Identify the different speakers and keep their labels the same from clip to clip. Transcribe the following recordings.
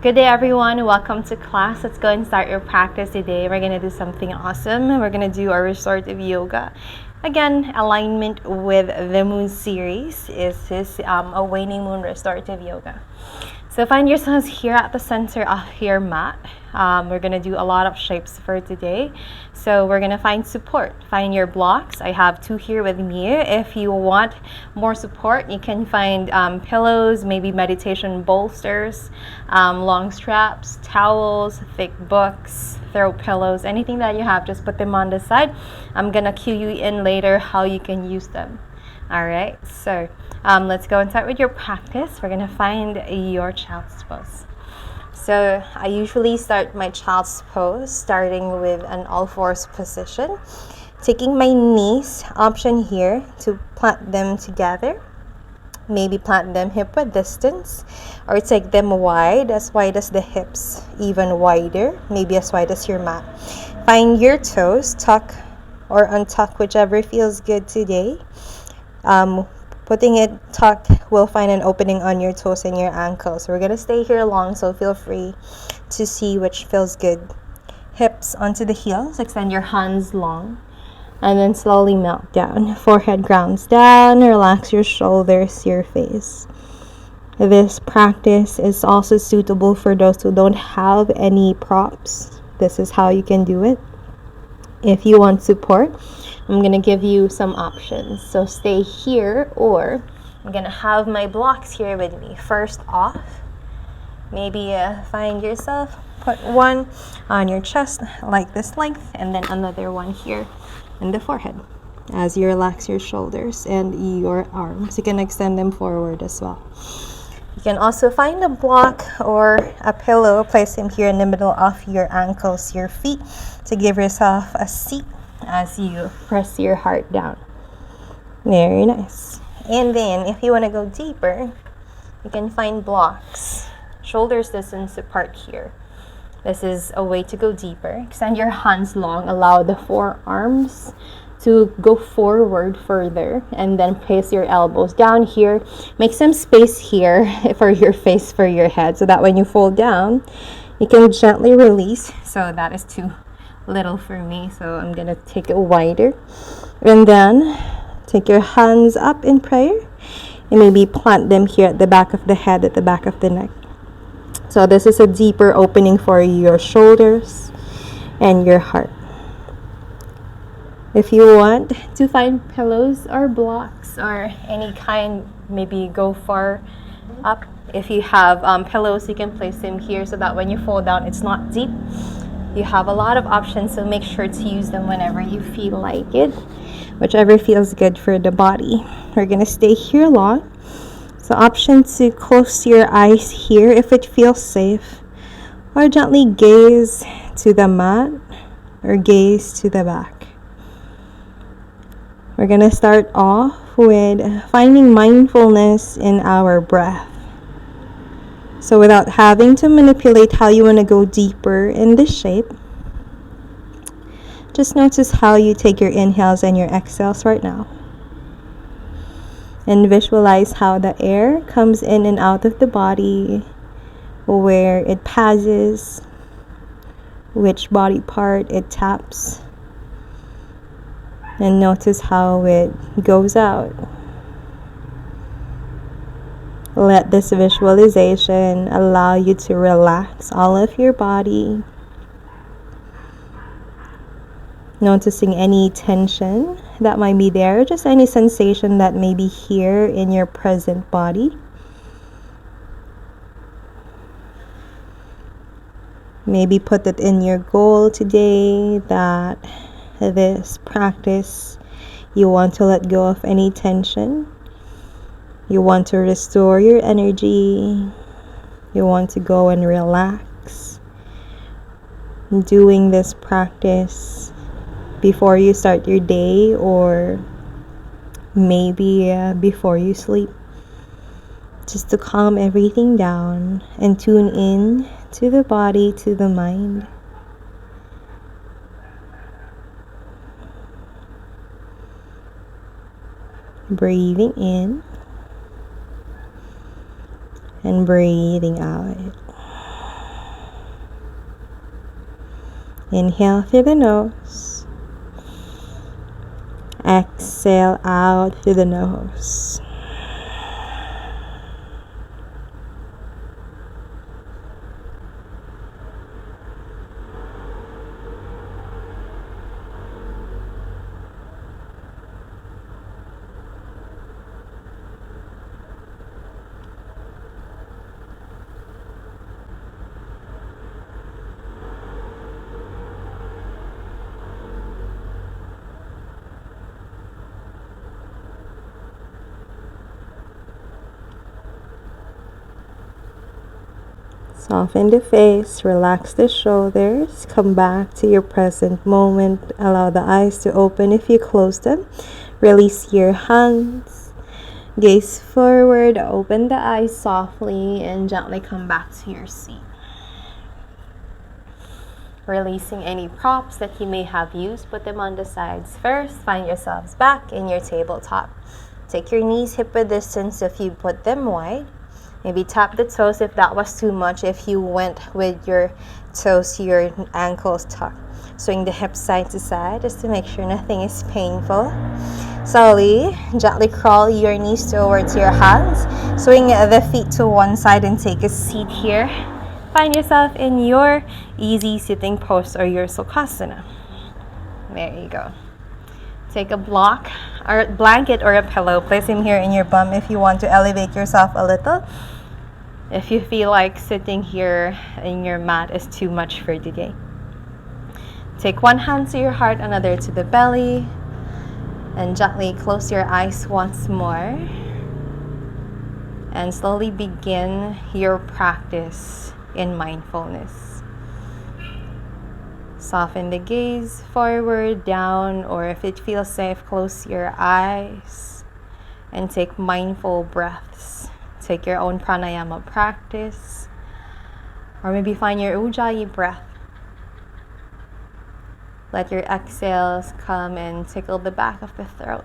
Speaker 1: Good day, everyone. Welcome to class. Let's go and start your practice today. We're going to do something awesome. We're going to do our restorative yoga. Again, alignment with the moon series is this a waning moon restorative yoga. So find yourselves here at the center of your mat. We're going to do a lot of shapes for today. So we're going to find support. Find your blocks. I have two here with me. If you want more support, you can find pillows, maybe meditation bolsters, long straps, towels, thick books, throw pillows, anything that you have, just put them on the side. I'm going to cue you in later how you can use them. All right, so let's go and start with your practice. We're going to find your child's pose. So I usually start my child's pose starting with an all fours position, taking my knees, option here to plant them together. Maybe plant them hip width distance, or take them wide as the hips, even wider, maybe as wide as your mat. Find your toes, tuck or untuck, whichever feels good today. Putting it tucked will find an opening on your toes and your ankles. We're going to stay here long, so feel free to see which feels good. Hips onto the heels, extend your hands long, and then slowly melt down. Forehead grounds down, relax your shoulders, your face. This practice is also suitable for those who don't have any props. This is how you can do it. If you want support, I'm going to give you some options. So stay here, or I'm going to have my blocks here with me. First off, maybe find yourself, put one on your chest like this length, and then another one here in the forehead. As you relax your shoulders and your arms, you can extend them forward as well. You can also find a block or a pillow, place them here in the middle of your ankles, your feet, to give yourself a seat as you press your heart down. Very nice. And then if you want to go deeper, you can find blocks, shoulders distance apart here. This is a way to go deeper. Extend your hands long, allow the forearms to go forward further, and then place your elbows down here. Make some space here for your face, for your head, so that when you fall down, you can gently release. So that is too little for me, so I'm gonna take it wider. And then take your hands up in prayer and maybe plant them here at the back of the head, at the back of the neck. So this is a deeper opening for your shoulders and your heart. If you want to find pillows or blocks or any kind, maybe go far up. If you have pillows, you can place them here so that when you fall down, it's not deep. You have a lot of options, so make sure to use them whenever you feel like it, whichever feels good for the body. We're going to stay here long. So option to close your eyes here if it feels safe, or gently gaze to the mat or gaze to the back. We're going to start off with finding mindfulness in our breath. So without having to manipulate how you want to go deeper in this shape, just notice how you take your inhales and your exhales right now. And visualize how the air comes in and out of the body, where it passes, which body part it taps. And notice how it goes out. Let this visualization allow you to relax all of your body, noticing any tension that might be there, just any sensation that may be here in your present body. Maybe put it in your goal today that this practice, you want to let go of any tension. You want to restore your energy. You want to go and relax. Doing this practice before you start your day, or maybe before you sleep, just to calm everything down and tune in to the body, to the mind. Breathing in and breathing out. Inhale through the nose. Exhale out through the nose. Soften the face, relax the shoulders, come back to your present moment. Allow the eyes to open if you close them. Release your hands, gaze forward, open the eyes softly, and gently come back to your seat. Releasing any props that you may have used, put them on the sides first. Find yourselves back in your tabletop. Take your knees hip-width distance if you put them wide. Maybe tap the toes if that was too much, if you went with your toes to your ankles tucked. Swing the hips side to side just to make sure nothing is painful. Slowly, gently crawl your knees towards your hands. Swing the feet to one side and take a seat here. Find yourself in your easy sitting pose or your Sukhasana. There you go. Take a block or blanket or a pillow. Place him here in your bum if you want to elevate yourself a little. If you feel like sitting here in your mat is too much for today. Take one hand to your heart, another to the belly, and gently close your eyes once more. And slowly begin your practice in mindfulness. Soften the gaze forward, down, or if it feels safe, close your eyes and take mindful breaths. Take your own pranayama practice, or maybe find your ujjayi breath. Let your exhales come and tickle the back of the throat.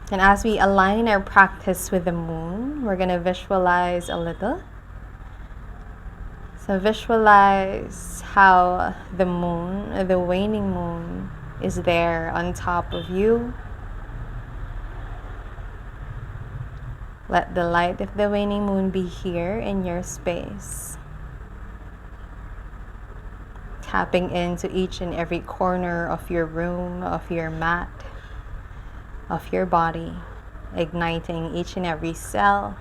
Speaker 1: And as we align our practice with the moon, we're going to visualize a little. So visualize how the moon, the waning moon, is there on top of you. Let the light of the waning moon be here in your space, tapping into each and every corner of your room, of your mat, of your body, igniting each and every cell,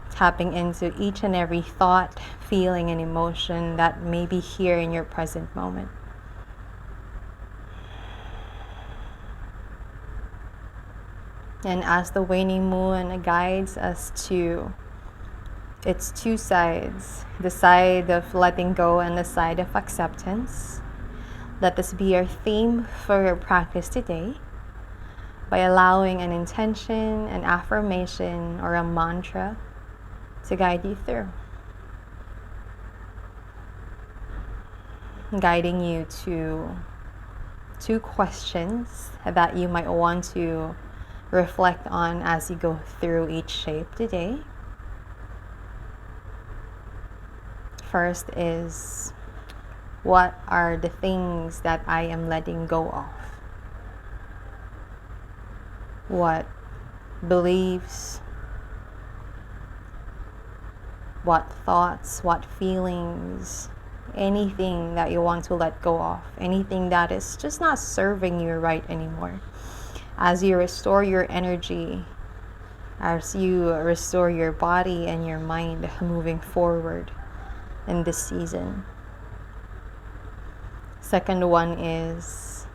Speaker 1: tapping into each and every thought, feeling, and emotion that may be here in your present moment. And as the waning moon guides us to its two sides, the side of letting go and the side of acceptance, let this be our theme for your practice today, by allowing an intention, an affirmation, or a mantra to guide you through. Guiding you to 2 questions that you might want to reflect on as you go through each shape today. First is, what are the things that I am letting go of? What beliefs, what thoughts, what feelings, anything that you want to let go of, anything that is just not serving you right anymore. As you restore your energy, as you restore your body and your mind moving forward in this season. Second one is,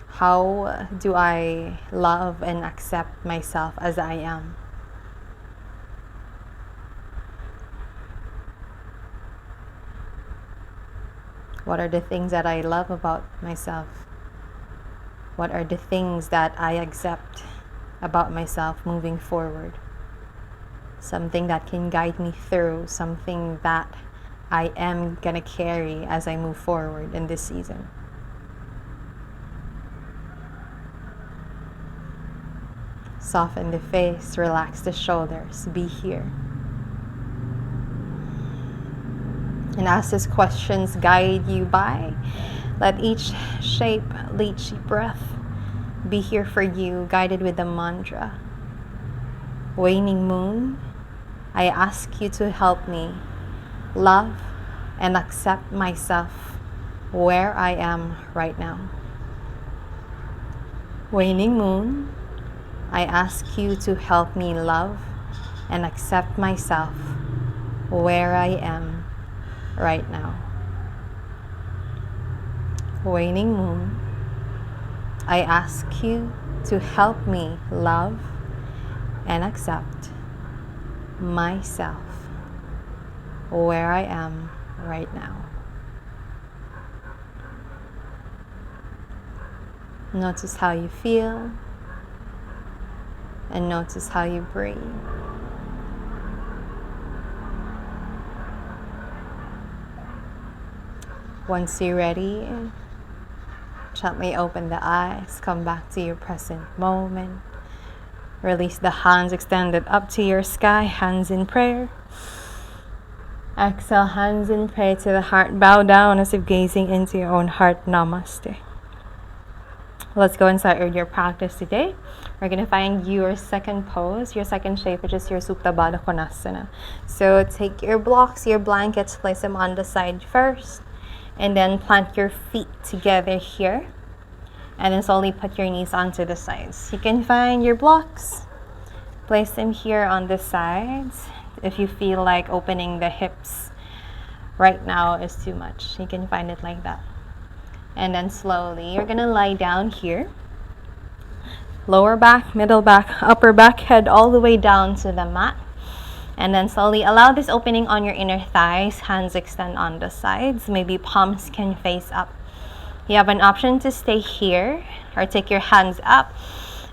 Speaker 1: how do I love and accept myself as I am? What are the things that I love about myself? What are the things that I accept about myself moving forward? Something that can guide me through, something that I am gonna carry as I move forward in this season. Soften the face, relax the shoulders, be here. And as these questions guide you by, let each shape, each breath be here for you, guided with the mantra. Waning moon, I ask you to help me love and accept myself where I am right now. Waning moon, I ask you to help me love and accept myself where I am right now. Waning moon, I ask you to help me love and accept myself where I am right now. Notice how you feel and notice how you breathe. Once you're ready, gently open the eyes, come back to your present moment. Release the hands extended up to your sky, hands in prayer. Exhale, hands in prayer to the heart. Bow down as if gazing into your own heart. Namaste. Let's go and start with your practice today. We're going to find your second pose, your second shape, which is your Supta Baddha Konasana. So take your blocks, your blankets, place them on the side first, and then plant your feet together here. And then slowly put your knees onto the sides. You can find your blocks, place them here on the sides. If you feel like opening the hips right now is too much, you can find it like that. And then slowly, you're gonna lie down here. Lower back, middle back, upper back, head all the way down to the mat. And then slowly allow this opening on your inner thighs, hands extend on the sides. Maybe palms can face up. You have an option to stay here or take your hands up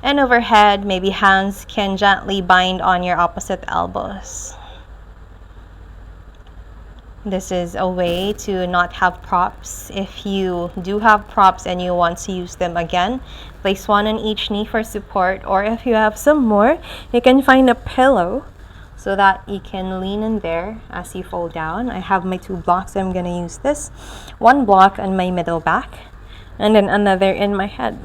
Speaker 1: and overhead. Maybe hands can gently bind on your opposite elbows. This is a way to not have props. If you do have props and you want to use them again, place one on each knee for support. Or if you have some more, you can find a pillow so that you can lean in there as you fall down. I have my two blocks, so I'm going to use this. One block on my middle back and then another in my head.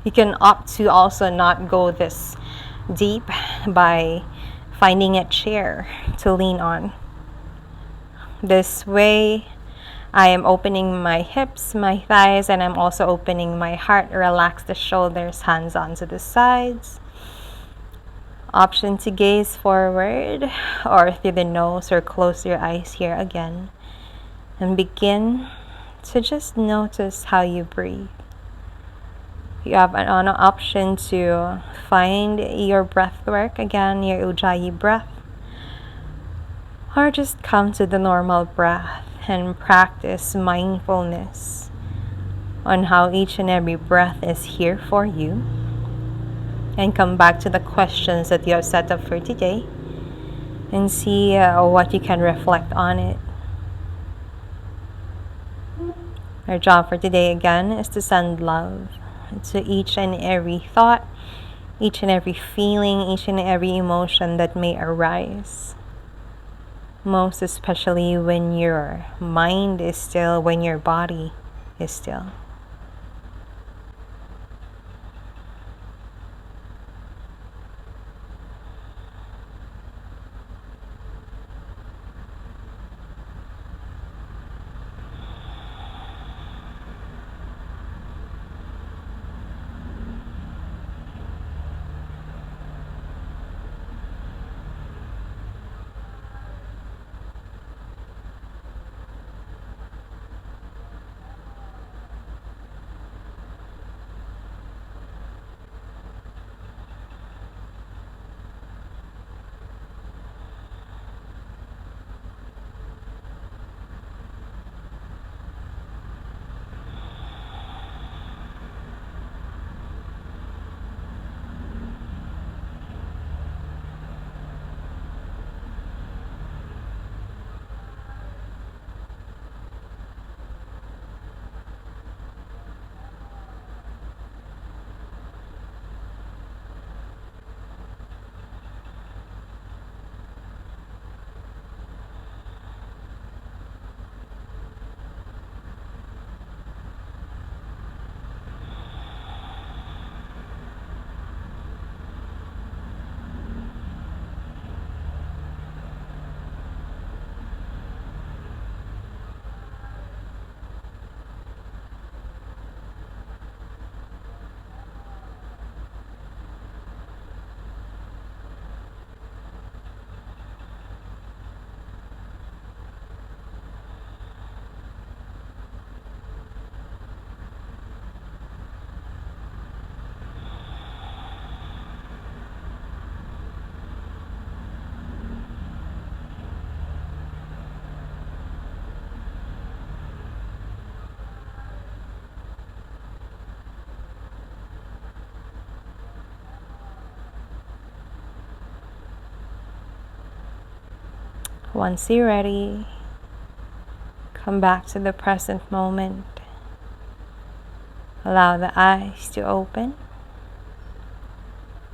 Speaker 1: You can opt to also not go this deep by finding a chair to lean on. This way, I am opening my hips, my thighs, and I'm also opening my heart. Relax the shoulders, hands onto the sides. Option to gaze forward or through the nose or close your eyes here again. And begin to just notice how you breathe. You have an option to find your breath work again, your Ujjayi breath, or just come to the normal breath and practice mindfulness on how each and every breath is here for you, and come back to the questions that you have set up for today and see what you can reflect on it. Our job for today again is to send love to each and every thought, each and every feeling, each and every emotion that may arise. Most especially when your mind is still, when your body is still. Once you're ready, come back to the present moment. Allow the eyes to open.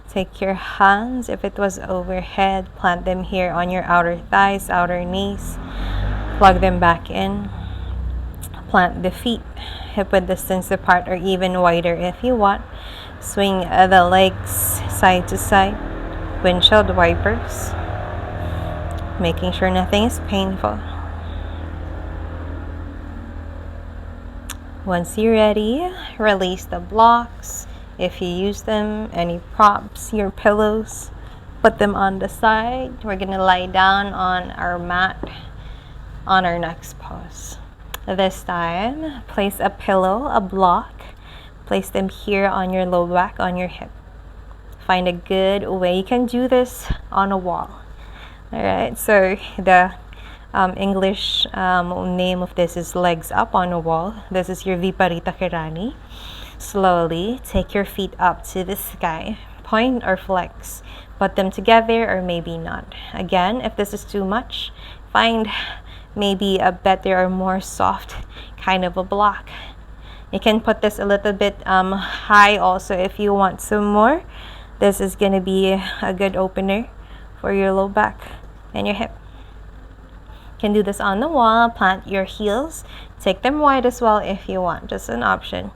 Speaker 1: Take your hands, if it was overhead, plant them here on your outer thighs, outer knees. Plug them back in. Plant the feet hip-width distance apart or even wider if you want. Swing the legs side to side. Windshield wipers. Making sure nothing is painful. Once you're ready, release the blocks. If you use them, any props, your pillows, put them on the side. We're gonna lie down on our mat on our next pose. This time, place a pillow, a block. Place them here on your low back, on your hip. Find a good way. You can do this on a wall. Alright, so the English name of this is legs up on a wall. This is your Viparita Kirani. Slowly take your feet up to the sky. Point or flex. Put them together or maybe not. Again, if this is too much, find maybe a better or more soft kind of a block. You can put this a little bit high also if you want some more. This is going to be a good opener for your low back and your hip. You can do this on the wall. Plant your heels. Take them wide as well if you want. Just an option.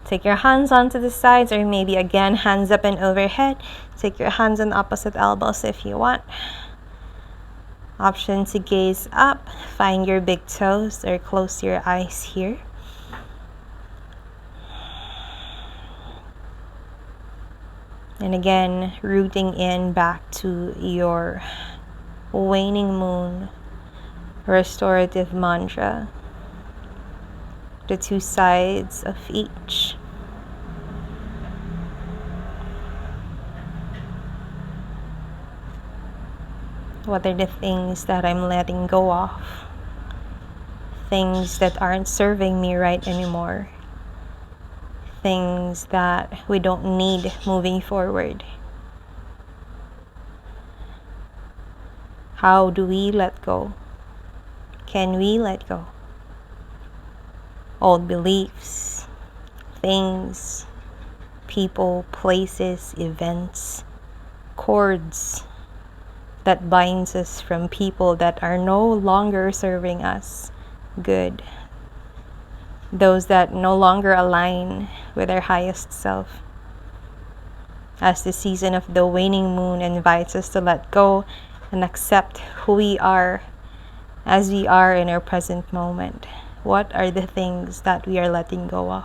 Speaker 1: Take your hands onto the sides or maybe again hands up and overhead. Take your hands on opposite elbows if you want. Option to gaze up. Find your big toes or close your eyes here. And again, rooting in back to your waning moon restorative mantra. The two sides of each. What are the things that I'm letting go of? Things that aren't serving me right anymore. Things that we don't need moving forward. How do we let go? Can we let go? Old beliefs, things, people, places, events, cords that binds us from people that are no longer serving us good. Those that no longer align with our highest self. As the season of the waning moon invites us to let go and accept who we are as we are in our present moment. What are the things that we are letting go of?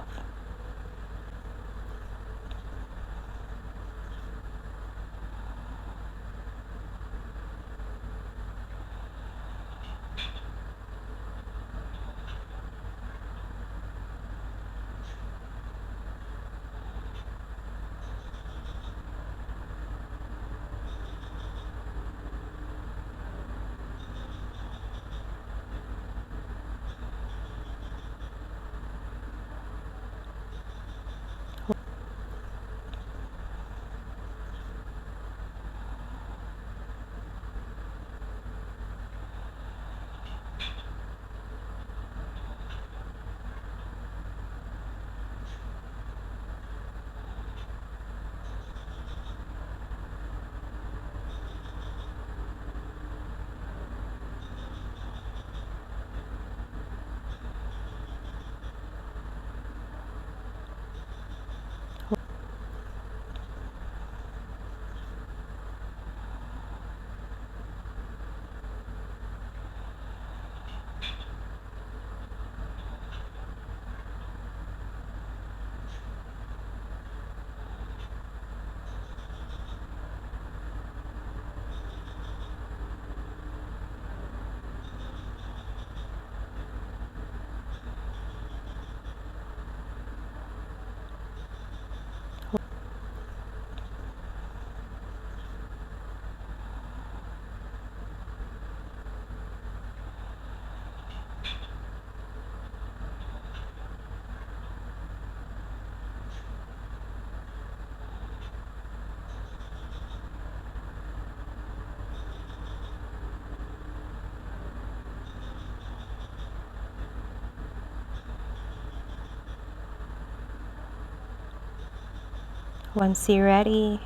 Speaker 1: Once you're ready,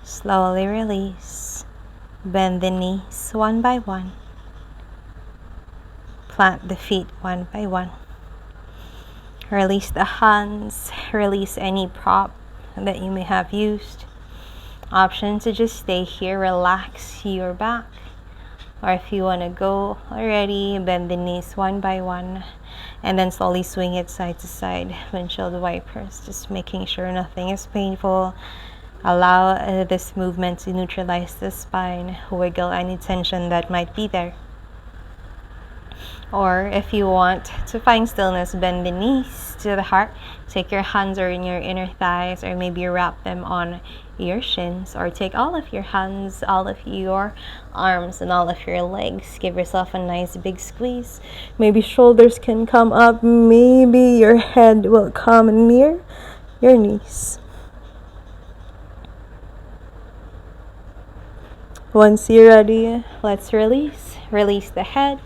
Speaker 1: slowly release. Bend the knees one by one. Plant the feet one by one. Release the hands. Release any prop that you may have used. Option to just stay here, relax your back. Or if you want to go already, bend the knees one by one. And then slowly swing it side to side. Windshield wipers, just making sure nothing is painful. Allow this movement to neutralize the spine. Wiggle any tension that might be there. Or if you want to find stillness, bend the knees to the heart. Take your hands or in your inner thighs, or maybe wrap them on your shins, or take all of your hands, all of your arms, and all of your legs. Give yourself a nice big squeeze. Maybe shoulders can come up. Maybe your head will come near your knees. Once you're ready, let's release. Release the head.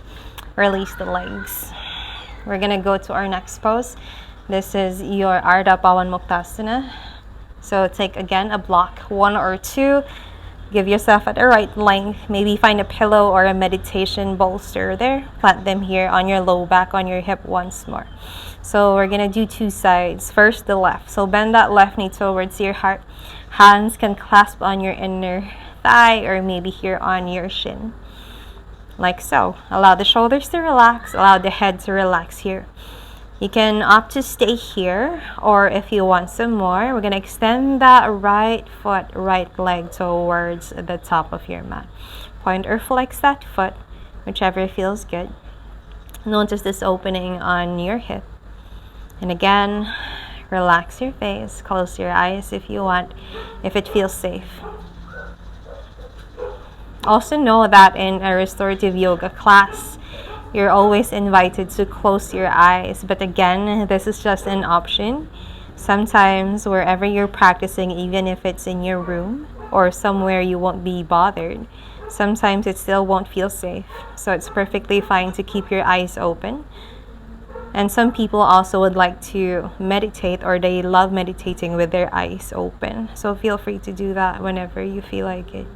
Speaker 1: Release the legs. We're gonna go to our next pose. This is your Ardha Pawan Muktasana. So take again a block, 1 or 2. Give yourself at the right length. Maybe find a pillow or a meditation bolster there. Plant them here on your low back, on your hip once more. So we're gonna do 2 sides. First, the left. So bend that left knee towards your heart. Hands can clasp on your inner thigh or maybe here on your shin. Like so. Allow the shoulders to relax. Allow the head to relax here. You can opt to stay here, or if you want some more, we're going to extend that right foot, right leg towards the top of your mat. Point or flex that foot, whichever feels good. Notice this opening on your hip. And again, relax your face. Close your eyes if you want, if it feels safe. Also know that in a restorative yoga class, you're always invited to close your eyes. But again, this is just an option. Sometimes wherever you're practicing, even if it's in your room or somewhere you won't be bothered, sometimes it still won't feel safe. So it's perfectly fine to keep your eyes open. And some people also would like to meditate, or they love meditating with their eyes open. So feel free to do that whenever you feel like it.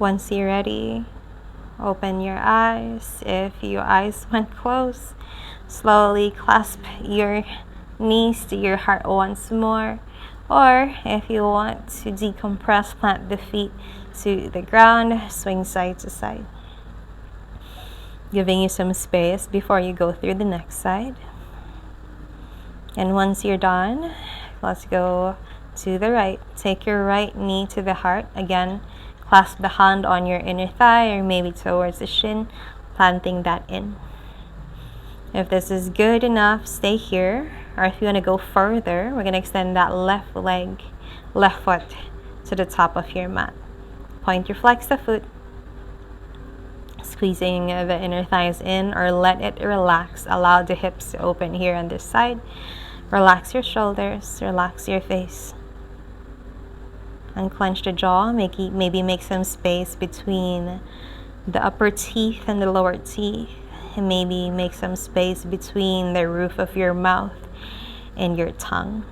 Speaker 1: Once you're ready, open your eyes. If your eyes went closed, slowly clasp your knees to your heart once more. Or if you want to decompress, plant the feet to the ground, swing side to side. Giving you some space before you go through the next side. And once you're done, let's go to the right. Take your right knee to the heart. Again, clasp the hand on your inner thigh or maybe towards the shin, planting that in. If this is good enough, stay here. Or if you want to go further, we're going to extend that left leg, left foot to the top of your mat. Point your flex the foot, squeezing the inner thighs in, or let it relax. Allow the hips to open here on this side. Relax your shoulders, relax your face. Unclench the jaw, maybe make some space between the upper teeth and the lower teeth. And maybe make some space between the roof of your mouth and your tongue.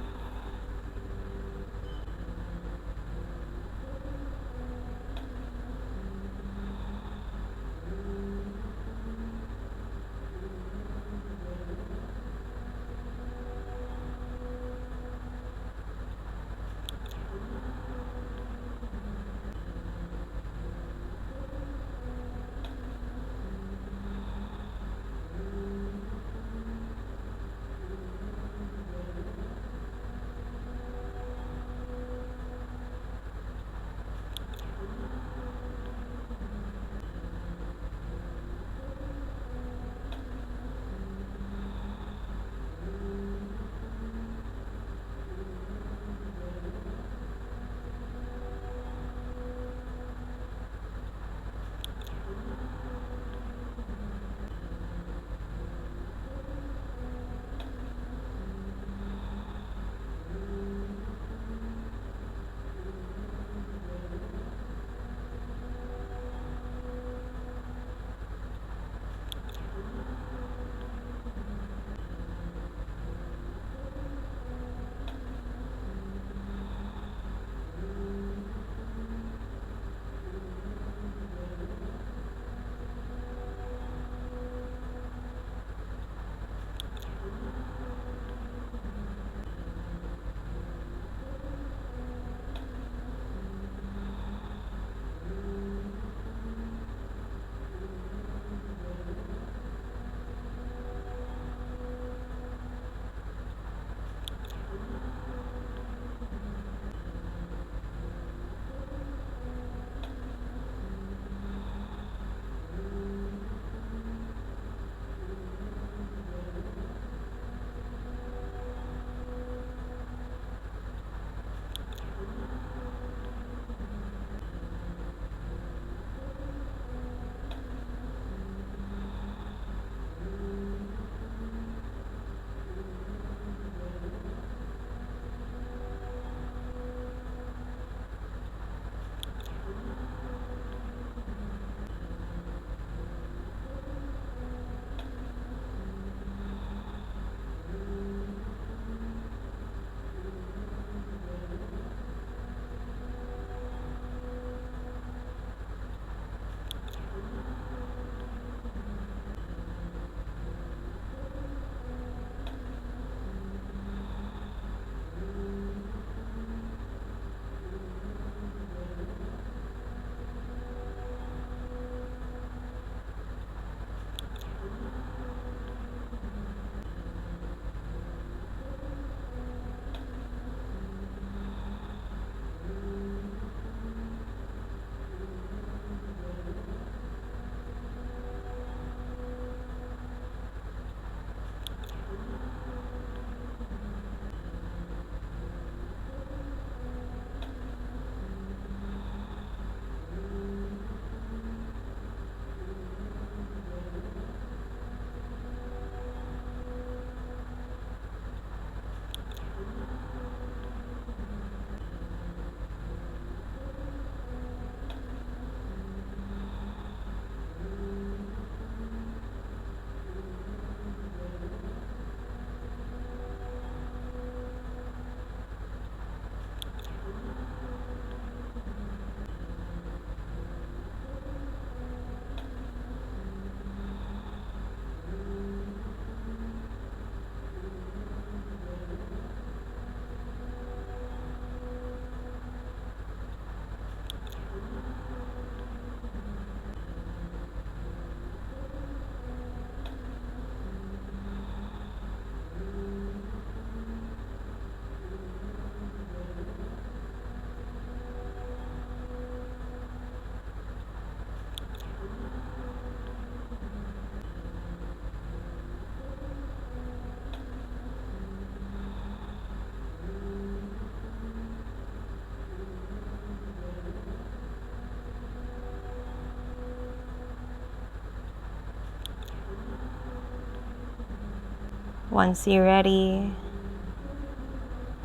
Speaker 1: Once you're ready,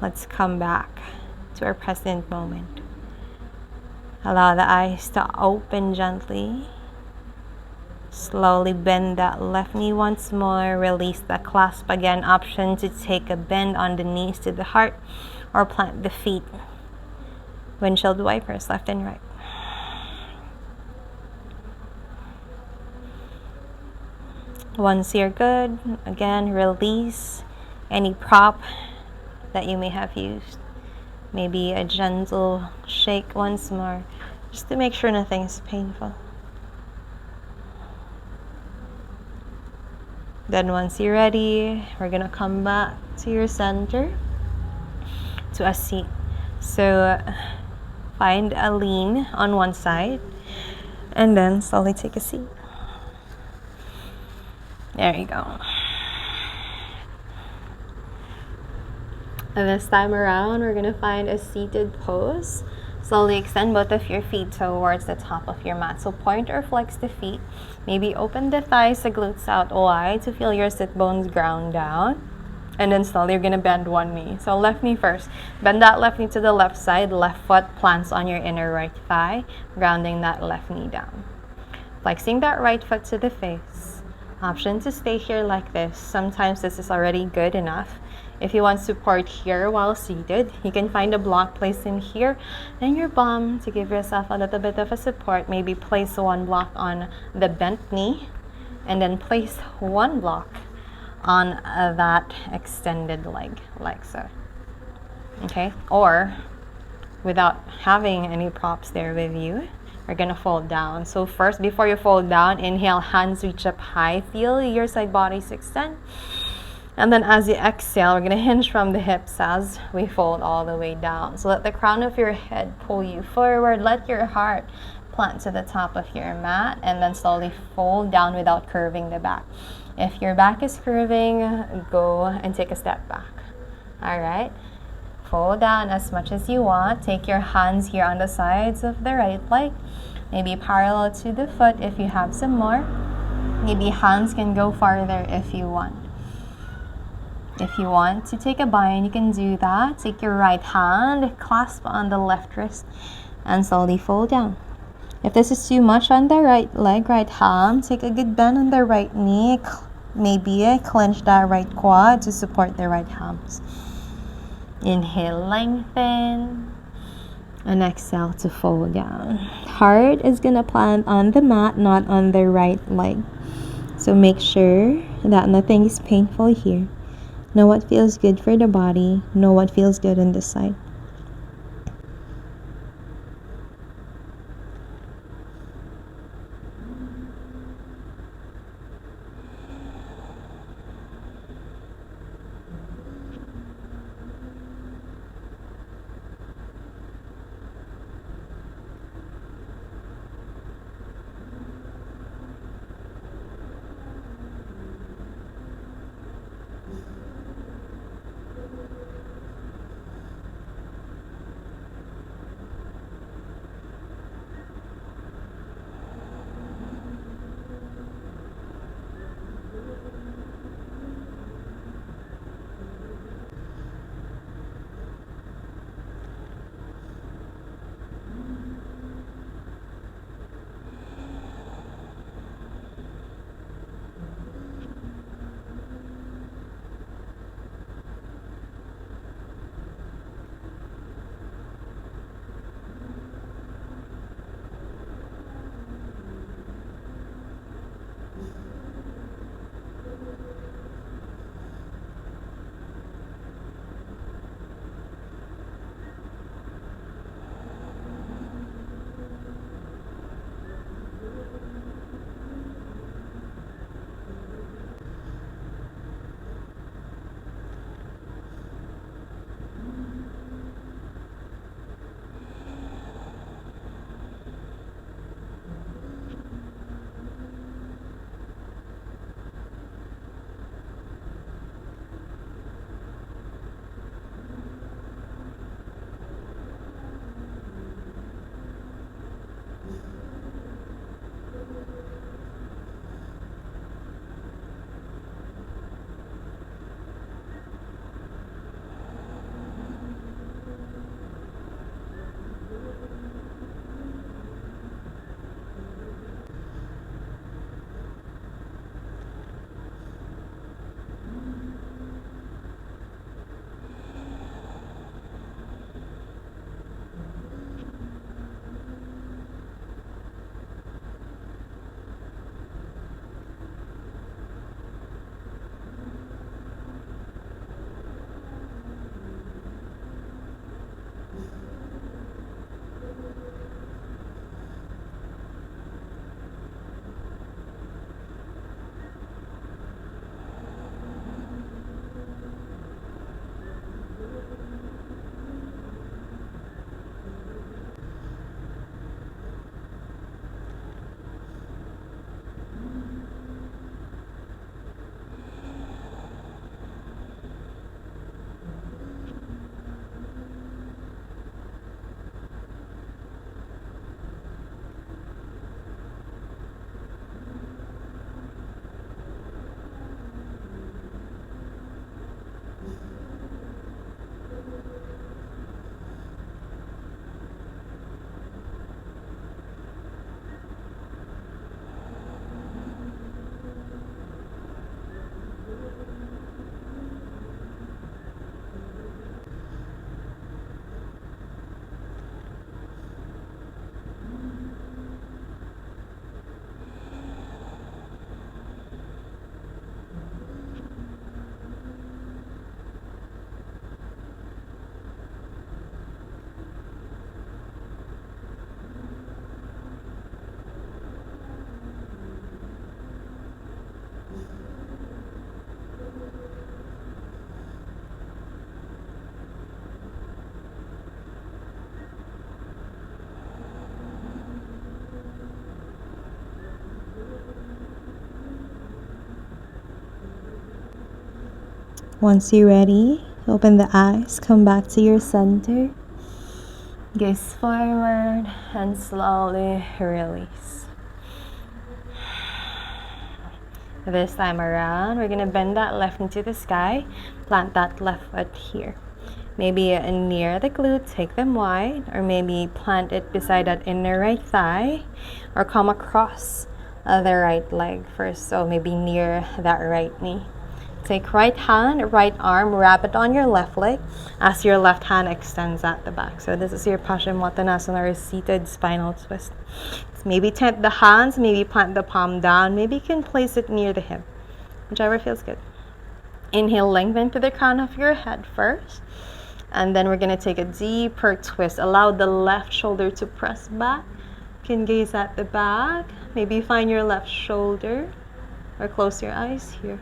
Speaker 1: let's come back to our present moment. Allow the eyes to open gently. Slowly bend that left knee once more. Release the clasp again. Option to take a bend on the knees to the heart or plant the feet. Windshield wipers, left and right. Once you're good, again, release any prop that you may have used. Maybe a gentle shake once more, just to make sure nothing is painful. Then once you're ready, we're gonna come back to your center, to a seat. So find a lean on one side, and then slowly take a seat. There you go. And this time around, we're gonna find a seated pose. Slowly extend both of your feet towards the top of your mat. So point or flex the feet. Maybe open the thighs, the glutes out wide to feel your sit bones ground down. And then slowly you're gonna bend one knee. So left knee first. Bend that left knee to the left side. Left foot plants on your inner right thigh, grounding that left knee down. Flexing that right foot to the face. Option to stay here like this. Sometimes this is already good enough. If you want support here while seated, you can find a block placed in here and your bum to give yourself a little bit of a support. Maybe place one block on the bent knee and then place one block on that extended leg, like so. Okay, or without having any props there with you, we're gonna fold down. So first, before you fold down, inhale, hands reach up high, feel your side bodies extend. And then as you exhale, we're gonna hinge from the hips as we fold all the way down. So let the crown of your head pull you forward. Let your heart plant to the top of your mat, and then slowly fold down without curving the back. If your back is curving, go and take a step back. All right, fold down as much as you want. Take your hands here on the sides of the right leg, maybe parallel to the foot if you have some more. Maybe hands can go farther if you want. If you want to take a bind, you can do that. Take your right hand, clasp on the left wrist, and slowly fold down. If this is too much on the right leg, right arm, take a good bend on the right knee. Maybe clench that right quad to support the right hams. Inhale, lengthen. And exhale to fold down. Heart is going to plant on the mat, not on the right leg. So make sure that nothing is painful here. Know what feels good for the body. Know what feels good on this side. Once you're ready, open the eyes, come back to your center. Gaze forward and slowly release. This time around, we're gonna bend that left knee to the sky, plant that left foot here. Maybe near the glute, take them wide, or maybe plant it beside that inner right thigh, or come across the right leg first, so maybe near that right knee. Take right hand, right arm, wrap it on your left leg as your left hand extends at the back. So this is your Paschimottanasana, or seated spinal twist. Maybe tent the hands, maybe plant the palm down, maybe you can place it near the hip, whichever feels good. Inhale, lengthen to the crown of your head first. And then we're going to take a deeper twist. Allow the left shoulder to press back. You can gaze at the back. Maybe find your left shoulder or close your eyes here.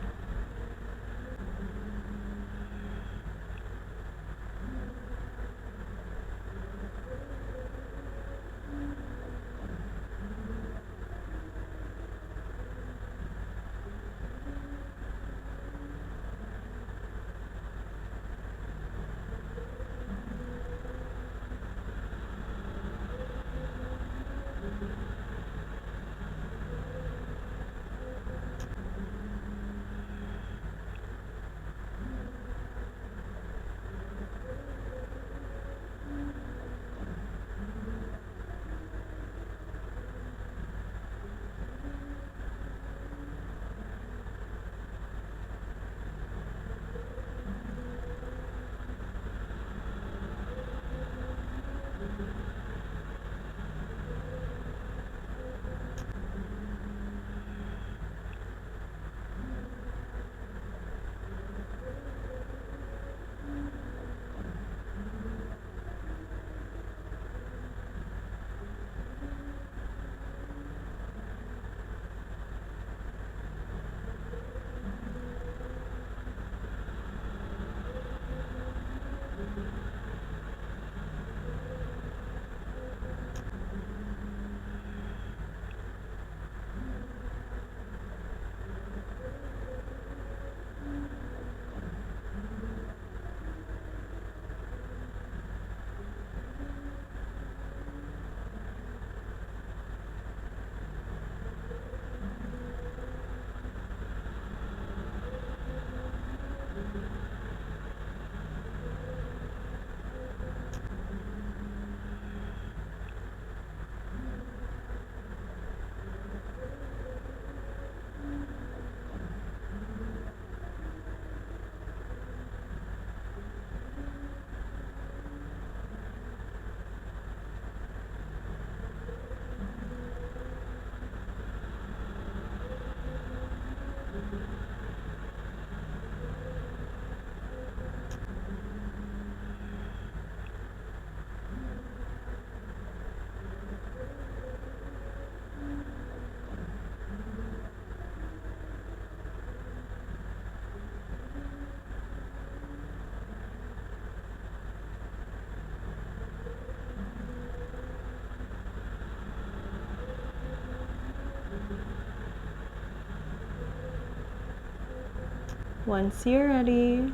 Speaker 1: Once you're ready,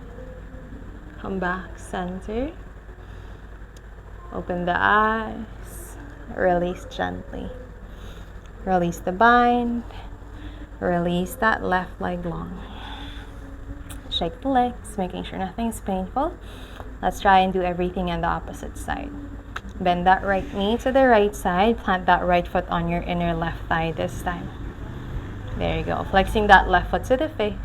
Speaker 1: come back center. Open the eyes. Release gently. Release the bind. Release that left leg long. Shake the legs, making sure nothing's painful. Let's try and do everything on the opposite side. Bend that right knee to the right side. Plant that right foot on your inner left thigh this time. There you go. Flexing that left foot to the face.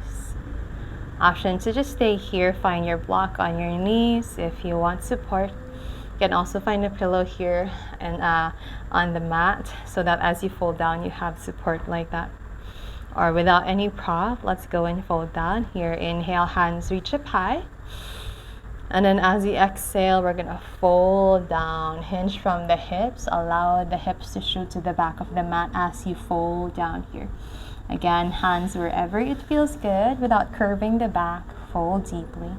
Speaker 1: Option to just stay here. Find your block on your knees. If you want support, you can also find a pillow here and on the mat, so that as you fold down, you have support like that. Or without any prop, let's go and fold down here. Inhale, hands reach up high. And then as you exhale, we're gonna fold down. Hinge from the hips. Allow the hips to shoot to the back of the mat as you fold down here. Again, hands wherever it feels good without curving the back. Fold deeply.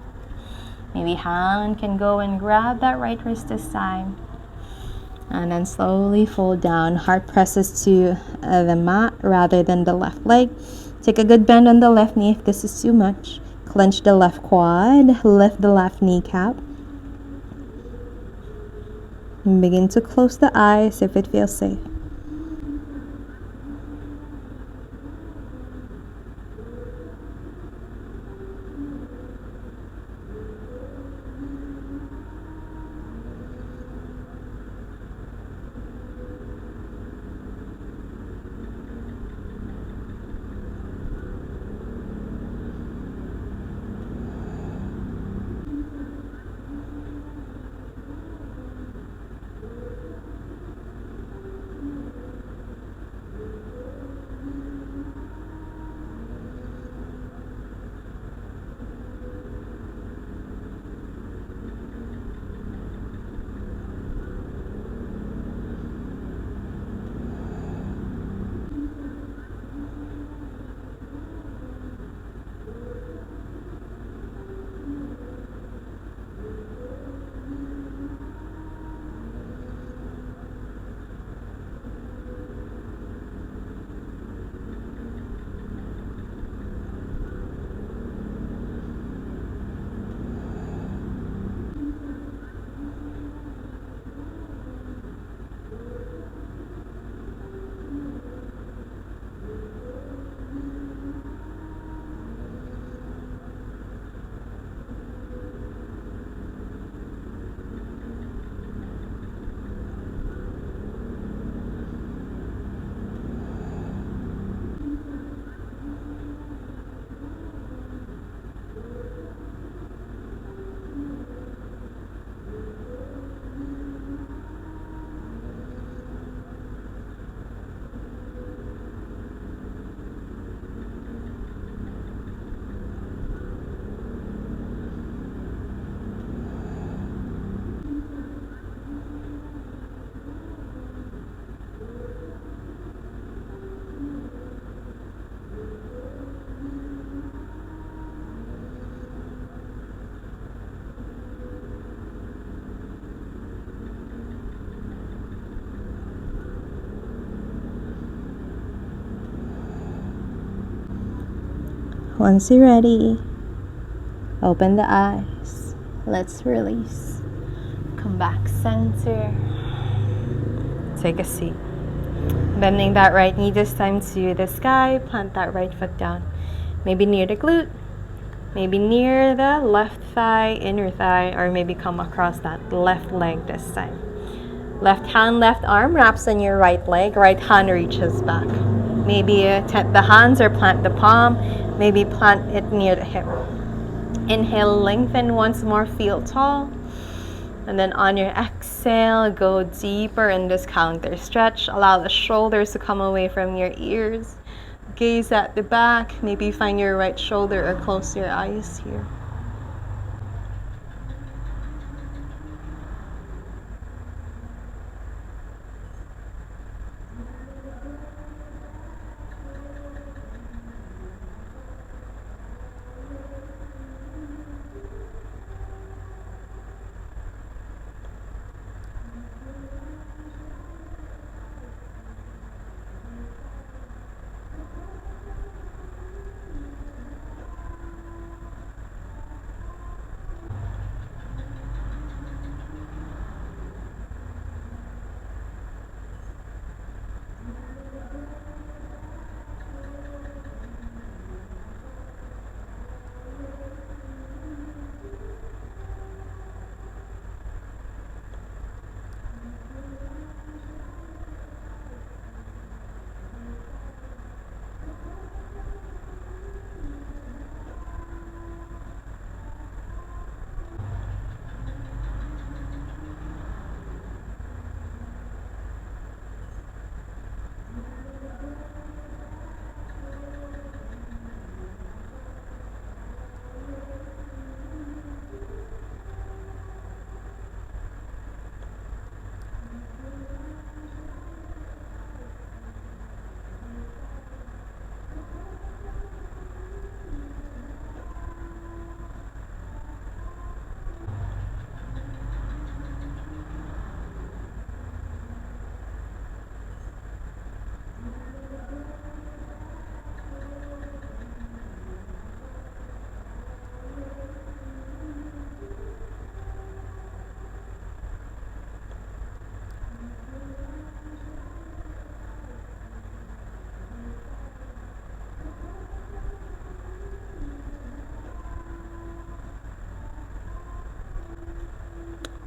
Speaker 1: Maybe hand can go and grab that right wrist this time. And then slowly fold down. Heart presses to the mat rather than the left leg. Take a good bend on the left knee if this is too much. Clench the left quad, lift the left kneecap. And begin to close the eyes if it feels safe. Once you're ready, open the eyes. Let's release. Come back center. Take a seat. Bending that right knee this time to the sky. Plant that right foot down. Maybe near the glute. Maybe near the left thigh, inner thigh, or maybe come across that left leg this time. Left hand, left arm wraps on your right leg. Right hand reaches back. Maybe tap the hands or plant the palm. Maybe plant it near the hip. Inhale, lengthen once more, feel tall. And then on your exhale, go deeper in this counter stretch. Allow the shoulders to come away from your ears. Gaze at the back. Maybe find your right shoulder or close your eyes here.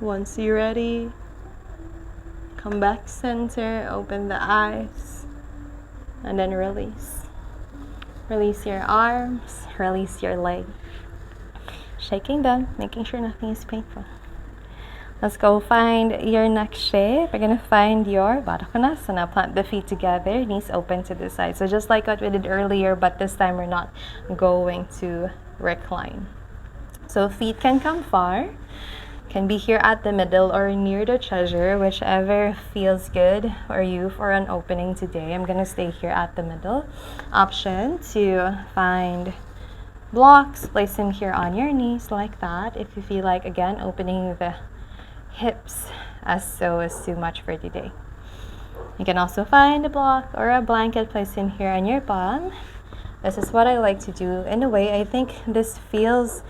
Speaker 1: Once you're ready, come back center, open the eyes, and then release. Release your arms, release your leg. Shaking them, making sure nothing is painful. Let's go find your next shape. We're gonna find your Baddha Konasana. Plant the feet together, knees open to the side. So just like what we did earlier, but this time we're not going to recline. So feet can come far, can be here at the middle or near the treasure, whichever feels good for you for an opening today. I'm gonna stay here at the middle. Option to find blocks, place them here on your knees like that. If you feel like, again, opening the hips as so is too much for today. You can also find a block or a blanket, place in here on your palm. This is what I like to do. In a way, I think this feels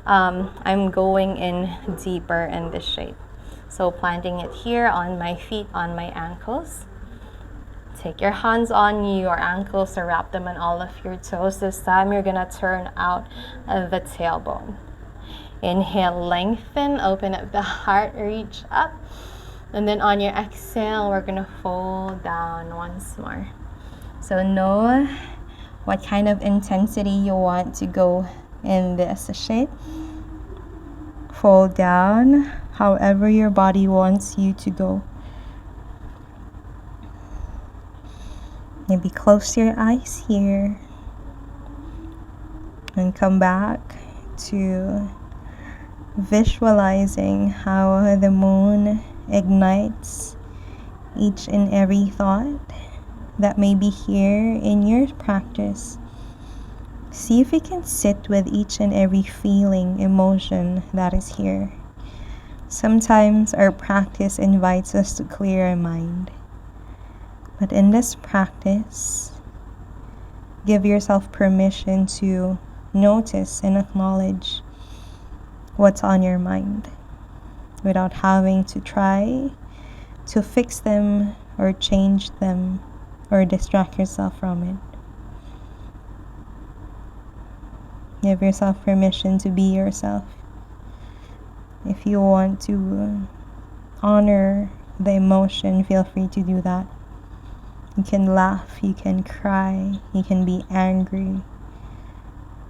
Speaker 1: I'm going in deeper in this shape. So planting it here on my feet, on my ankles. Take your hands on your ankles or wrap them on all of your toes. This time you're gonna turn out the tailbone. Inhale, lengthen, open up the heart, reach up. And then on your exhale, we're gonna fold down once more. So know what kind of intensity you want to go in this shape. Fold down however your body wants you to go. Maybe close your eyes here and come back to visualizing how the moon ignites each and every thought that may be here in your practice. See if you can sit with each and every feeling, emotion that is here. Sometimes our practice invites us to clear our mind. But in this practice, give yourself permission to notice and acknowledge what's on your mind without having to try to fix them or change them or distract yourself from it. Give yourself permission to be yourself. If you want to honor the emotion, feel free to do that. You can laugh, you can cry, you can be angry.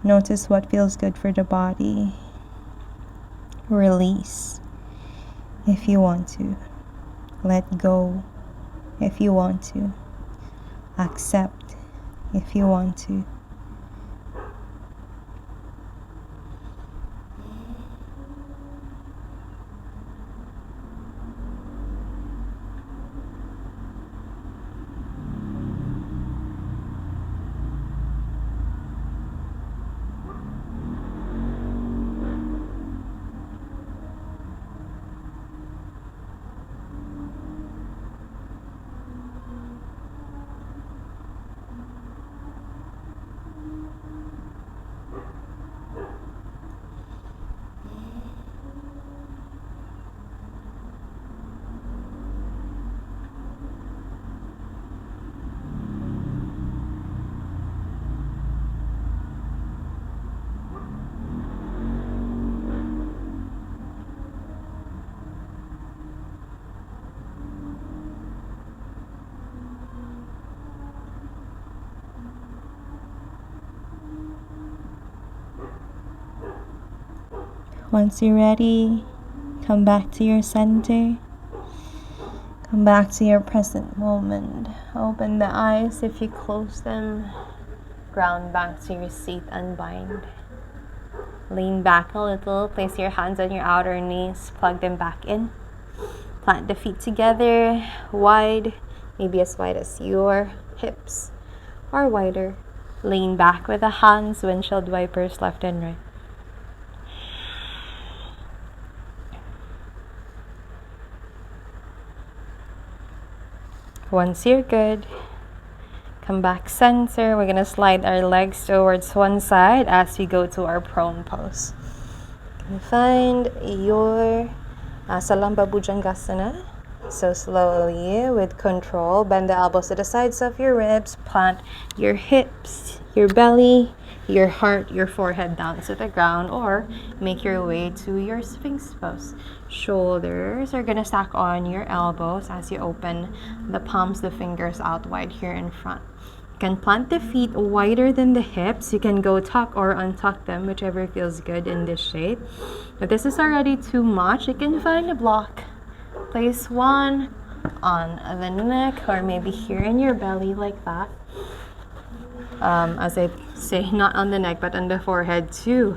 Speaker 1: Notice what feels good for the body. Release if you want to. Let go if you want to. Accept if you want to. Once you're ready, come back to your center. Come back to your present moment. Open the eyes if you close them. Ground back to your seat, unbind. Lean back a little. Place your hands on your outer knees. Plug them back in. Plant the feet together, wide, maybe as wide as your hips or wider. Lean back with the hands, windshield wipers left and right. Once you're good, come back center. We're gonna slide our legs towards one side as we go to our prone pose. Find your Salamba Bhujangasana. So slowly, with control, bend the elbows to the sides of your ribs, plant your hips, your belly, your heart, your forehead down to the ground, or make your way to your Sphinx pose. Shoulders are gonna stack on your elbows as you open the palms, the fingers out wide here in front. You can plant the feet wider than the hips. You can go tuck or untuck them, whichever feels good in this shape. If this is already too much, you can find a block. Place one on the neck or maybe here in your belly like that. As I say, not on the neck but on the forehead too.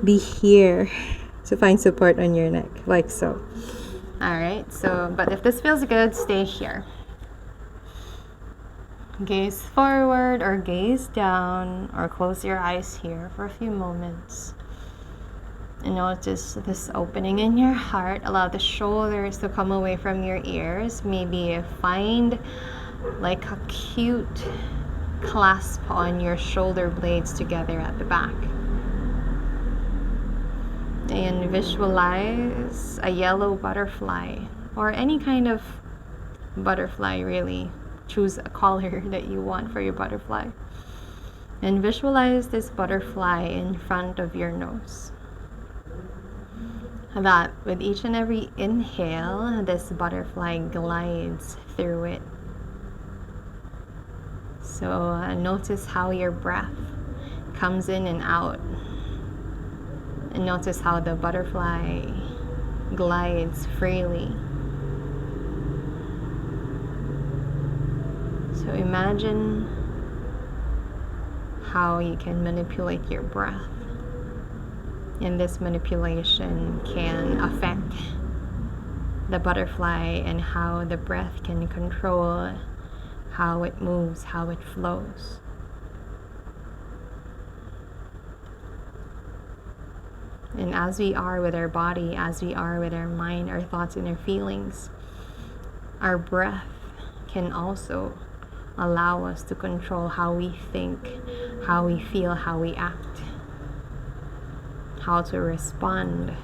Speaker 1: Be here to find support on your neck, like so. Alright, so, but if this feels good, stay here. Gaze forward or gaze down or close your eyes here for a few moments. And notice this opening in your heart. Allow the shoulders to come away from your ears. Maybe find like a cute clasp on your shoulder blades together at the back. And visualize a yellow butterfly or any kind of butterfly, really. Choose a color that you want for your butterfly. And visualize this butterfly in front of your nose. That with each and every inhale, this butterfly glides through it. So notice how your breath comes in and out. And notice how the butterfly glides freely. So imagine how you can manipulate your breath. And this manipulation can affect the butterfly and how the breath can control how it moves, how it flows. And as we are with our body, as we are with our mind, our thoughts and our feelings, our breath can also allow us to control how we think, how we feel, how we act, how to respond.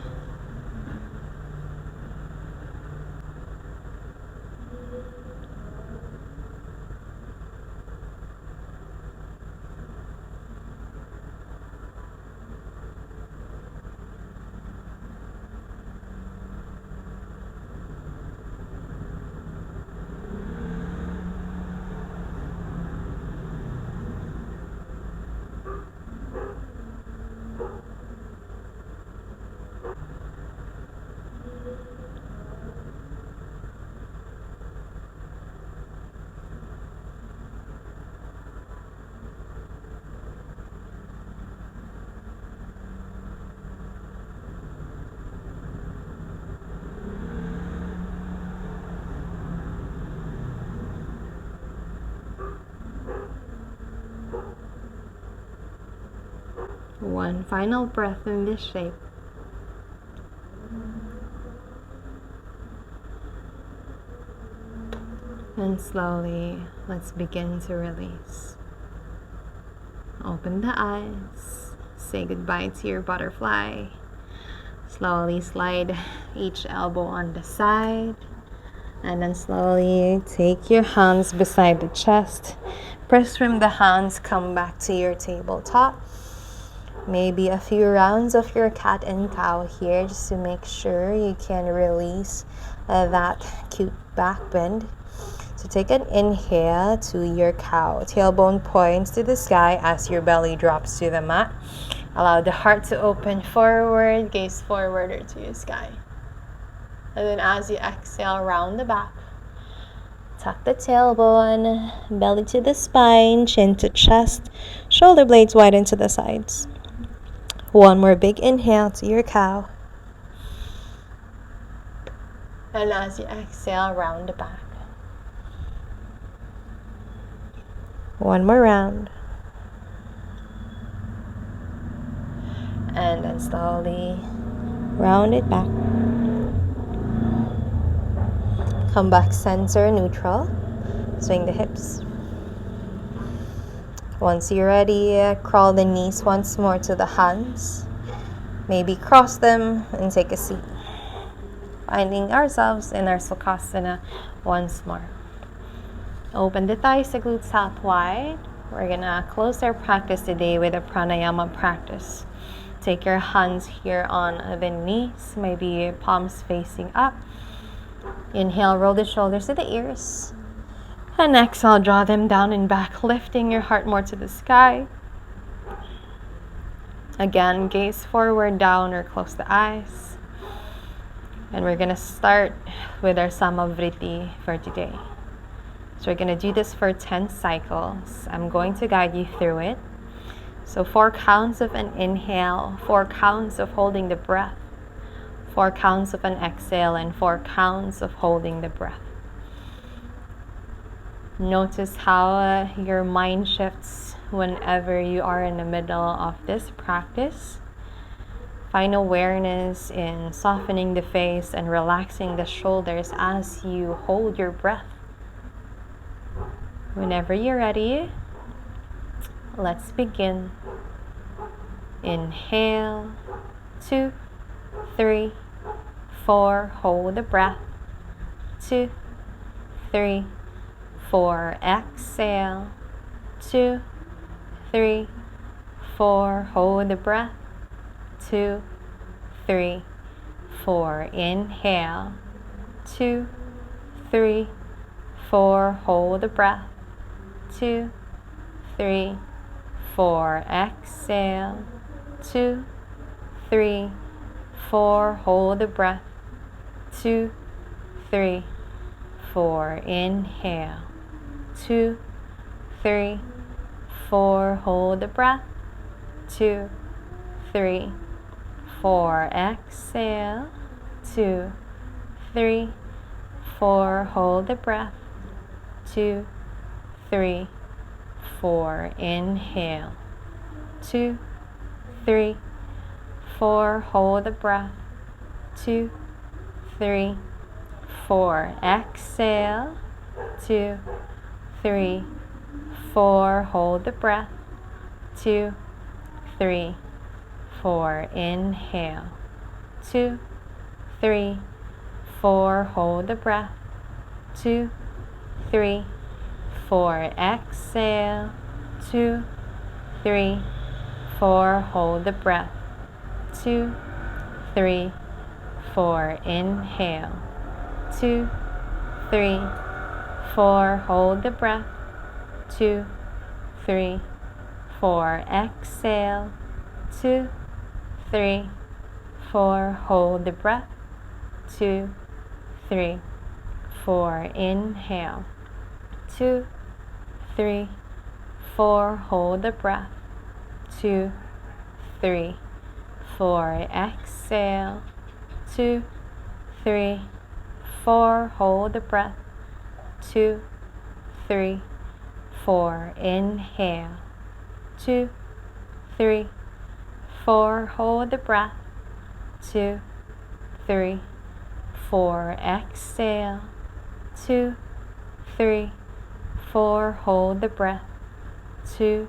Speaker 1: One final breath in this shape. And slowly, let's begin to release. Open the eyes. Say goodbye to your butterfly. Slowly slide each elbow on the side. And then slowly take your hands beside the chest. Press from the hands, come back to your tabletop. Maybe a few rounds of your cat and cow here just to make sure you can release that cute back bend. So take an inhale to your cow. Tailbone points to the sky as your belly drops to the mat. Allow the heart to open forward, gaze forward or to your sky. And then as you exhale, round the back. Tuck the tailbone, belly to the spine, chin to chest, shoulder blades widen to the sides. One more big inhale to your cow. And as you exhale, round the back. One more round. And then slowly round it back. Come back center, neutral. Swing the hips. Once you're ready, crawl the knees once more to the hands. Maybe cross them and take a seat. Finding ourselves in our Sukhasana once more. Open the thighs, the glutes out wide. We're gonna close our practice today with a pranayama practice. Take your hands here on the knees, maybe palms facing up. Inhale, roll the shoulders to the ears. And exhale, draw them down and back, lifting your heart more to the sky. Again, gaze forward, down, or close the eyes. And we're gonna start with our Samavriti for today. So we're gonna do this for 10 cycles. I'm going to guide you through it. So 4 counts of an inhale, 4 counts of holding the breath, 4 counts of an exhale, and 4 counts of holding the breath. Notice how your mind shifts whenever you are in the middle of this practice. Find awareness in softening the face and relaxing the shoulders as you hold your breath. Whenever you're ready, let's begin. Inhale, 2, 3, 4, hold the breath. 2, 3, 4, exhale. 2, 3, 4, hold the breath. 2, 3, 4, inhale. 2, 3, 4, hold the breath. 2, 3, 4, exhale. 2, 3, 4, hold the breath. 2, 3, 4, inhale. 2, 3, 4, hold the breath. 2, 3, 4, exhale. 2, 3, 4, hold the breath. 2, 3, 4, inhale. 2, 3, 4, hold the breath. 2, 3, 4, exhale. 2, 3, 4, hold the breath. 2, 3, 4, inhale. 2, 3, 4, hold the breath. 2, 3, 4, exhale. 2, 3, 4, hold the breath. 2, 3, 4, inhale. 2, 3, 4, hold the breath. 2, 3, 4, exhale. 2, 3, 4, hold the breath. 2, 3, 4, inhale. 2, 3, 4, hold the breath. 2, 3, 4, exhale. 2, 3, 4, hold the breath. 2, 3, 4, inhale. 2, 3, 4, hold the breath. 2, 3, 4, exhale. 2, 3, 4, hold the breath. 2,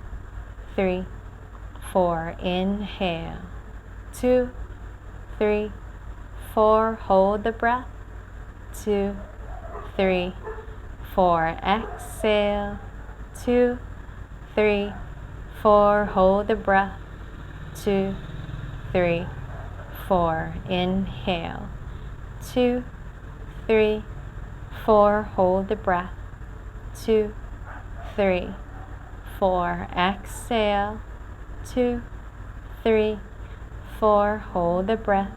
Speaker 1: 3, 4, inhale. 2, 3, 4, hold the breath. 2, 3, 4, exhale. 2, 3, 4, hold the breath. 2, 3, 4, inhale. 2, 3, 4, hold the breath. 2, 3, 4, exhale. 2, 3, 4, hold the breath.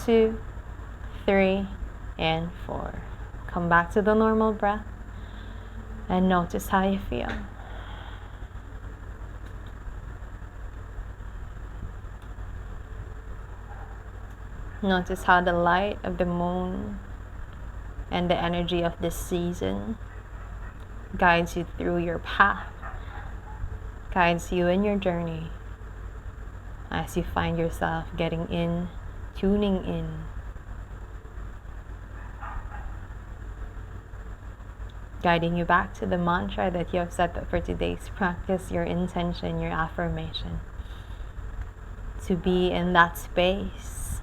Speaker 1: 2, 3, and 4. Come back to the normal breath and notice how you feel. Notice how the light of the moon and the energy of this season guides you through your path, guides you in your journey as you find yourself getting in, tuning in. Guiding you back to the mantra that you have set up for today's practice, your intention, your affirmation. To be in that space,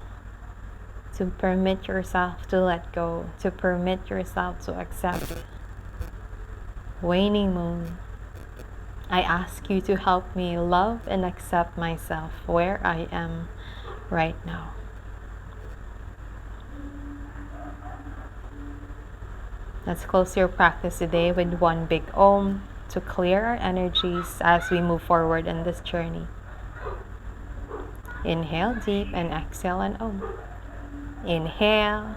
Speaker 1: to permit yourself to let go, to permit yourself to accept. Waning moon, I ask you to help me love and accept myself where I am right now. Let's close your practice today with one big Om to clear our energies as we move forward in this journey. Inhale deep and exhale an Om. Inhale.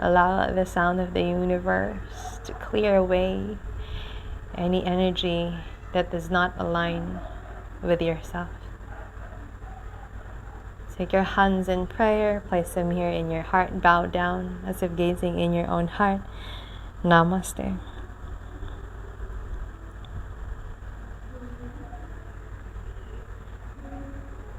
Speaker 1: Allow the sound of the universe to clear away any energy that does not align with yourself. Take your hands in prayer, place them here in your heart, bow down as if gazing in your own heart. Namaste.